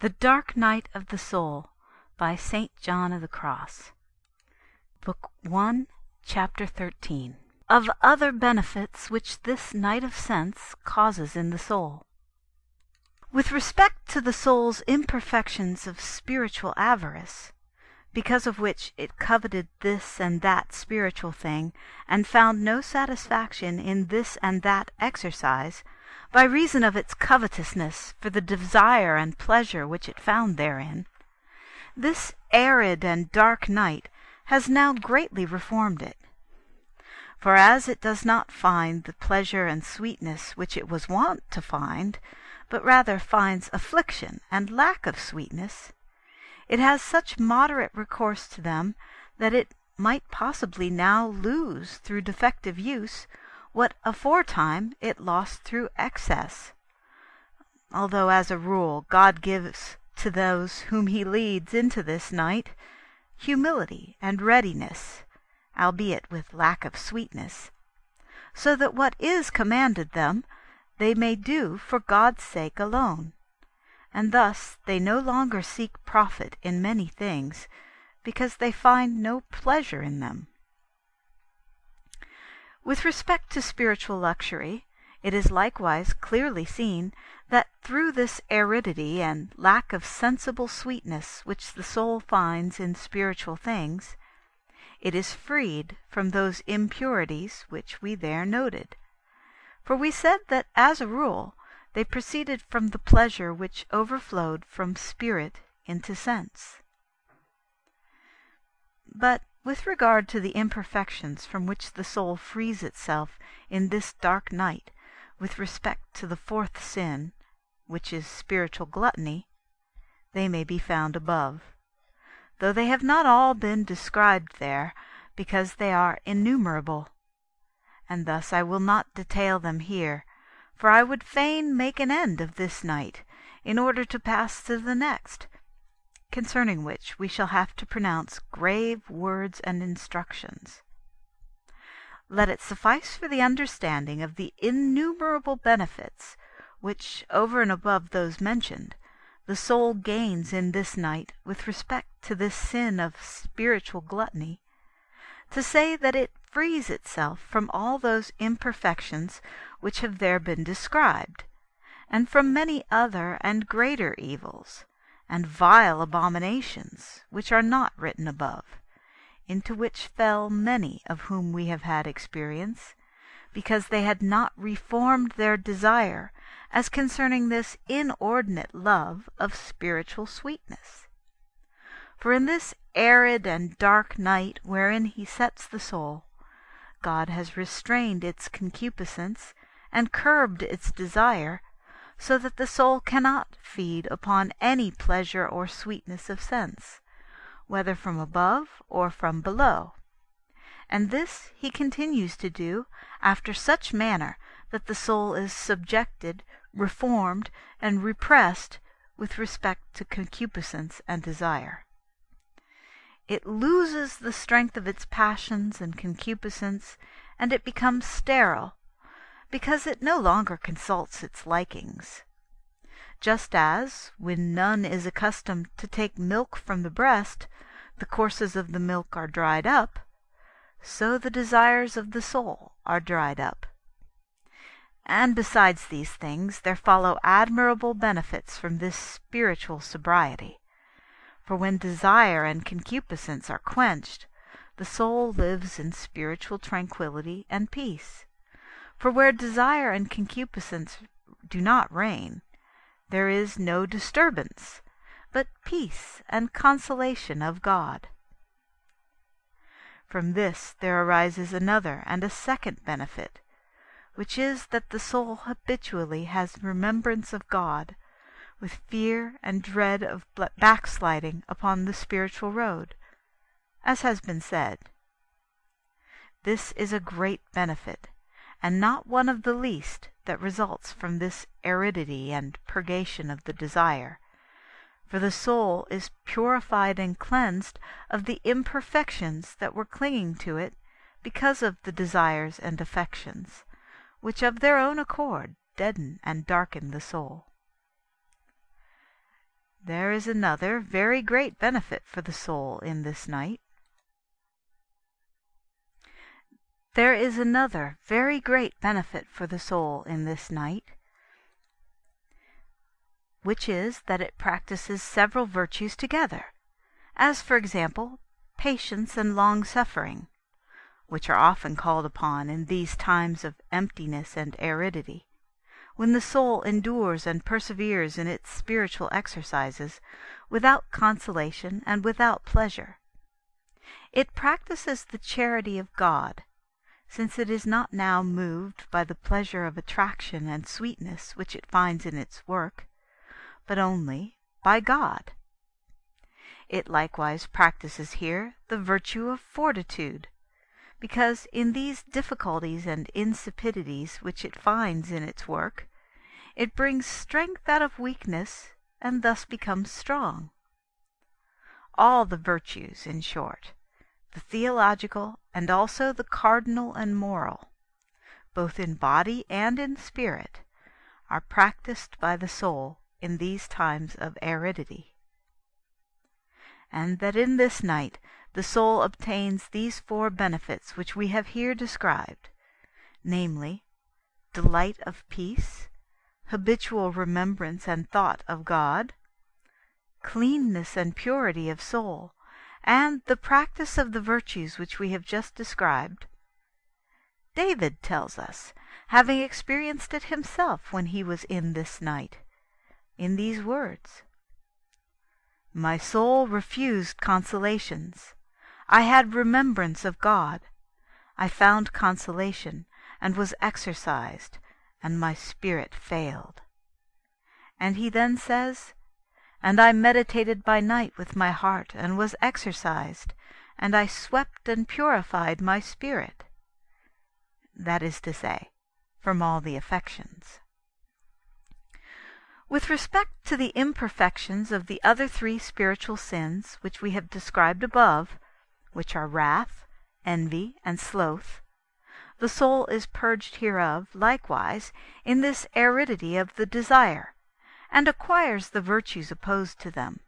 The Dark Night of the Soul by St. John of the Cross. Book 1, Chapter 13. Of other benefits which this night of sense causes in the soul. With respect to the soul's imperfections of spiritual avarice, because of which it coveted this and that spiritual thing, and found no satisfaction in this and that exercise, by reason of its covetousness for the desire and pleasure which it found therein, this arid and dark night has now greatly reformed it. For as it does not find the pleasure and sweetness which it was wont to find, but rather finds affliction and lack of sweetness, it has such moderate recourse to them that it might possibly now lose through defective use what aforetime it lost through excess, although as a rule God gives to those whom he leads into this night humility and readiness, albeit with lack of sweetness, so that what is commanded them they may do for God's sake alone, and thus they no longer seek profit in many things, because they find no pleasure in them. With respect to spiritual luxury, it is likewise clearly seen that through this aridity and lack of sensible sweetness which the soul finds in spiritual things, it is freed from those impurities which we there noted. For we said that as a rule they proceeded from the pleasure which overflowed from spirit into sense. But with regard to the imperfections from which the soul frees itself in this dark night with respect to the fourth sin, which is spiritual gluttony, they may be found above, though they have not all been described there, because they are innumerable, and thus I will not detail them here, for I would fain make an end of this night, in order to pass to the next, concerning which we shall have to pronounce grave words and instructions. Let it suffice for the understanding of the innumerable benefits which, over and above those mentioned, the soul gains in this night with respect to this sin of spiritual gluttony, to say that it frees itself from all those imperfections which have there been described, and from many other and greater evils, and vile abominations, which are not written above, into which fell many of whom we have had experience, because they had not reformed their desire as concerning this inordinate love of spiritual sweetness. For in this arid and dark night wherein he sets the soul, God has restrained its concupiscence and curbed its desire, so that the soul cannot feed upon any pleasure or sweetness of sense, whether from above or from below. And this he continues to do after such manner that the soul is subjected, reformed, and repressed with respect to concupiscence and desire. It loses the strength of its passions and concupiscence, and it becomes sterile, because it no longer consults its likings. Just as, when none is accustomed to take milk from the breast, the courses of the milk are dried up, so the desires of the soul are dried up. And besides these things there follow admirable benefits from this spiritual sobriety. For when desire and concupiscence are quenched, the soul lives in spiritual tranquillity and peace. For where desire and concupiscence do not reign, there is no disturbance, but peace and consolation of God. From this there arises another and a second benefit, which is that the soul habitually has remembrance of God, with fear and dread of backsliding upon the spiritual road, as has been said. This is a great benefit, and not one of the least that results from this aridity and purgation of the desire, for the soul is purified and cleansed of the imperfections that were clinging to it because of the desires and affections, which of their own accord deaden and darken the soul. There is another very great benefit for the soul in this night. There is another very great benefit for the soul in this night, which is that it practices several virtues together, as for example, patience and long-suffering, which are often called upon in these times of emptiness and aridity, when the soul endures and perseveres in its spiritual exercises without consolation and without pleasure. It practices the charity of God, since it is not now moved by the pleasure of attraction and sweetness which it finds in its work, but only by God. It likewise practices here the virtue of fortitude, because in these difficulties and insipidities which it finds in its work, it brings strength out of weakness and thus becomes strong. All the virtues, in short, the theological and also the cardinal and moral, both in body and in spirit, are practiced by the soul in these times of aridity. And that in this night the soul obtains these 4 benefits which we have here described, namely, delight of peace, habitual remembrance and thought of God, cleanness and purity of soul, and the practice of the virtues which we have just described. David tells us, having experienced it himself when he was in this night, in these words, "My soul refused consolations. I had remembrance of God. I found consolation, and was exercised, and my spirit failed." And he then says, "And I meditated by night with my heart, and was exercised, and I swept and purified my spirit." That is to say, from all the affections. With respect to the imperfections of the other 3 spiritual sins which we have described above, which are wrath, envy, and sloth, the soul is purged hereof likewise in this aridity of the desire, and acquires the virtues opposed to them,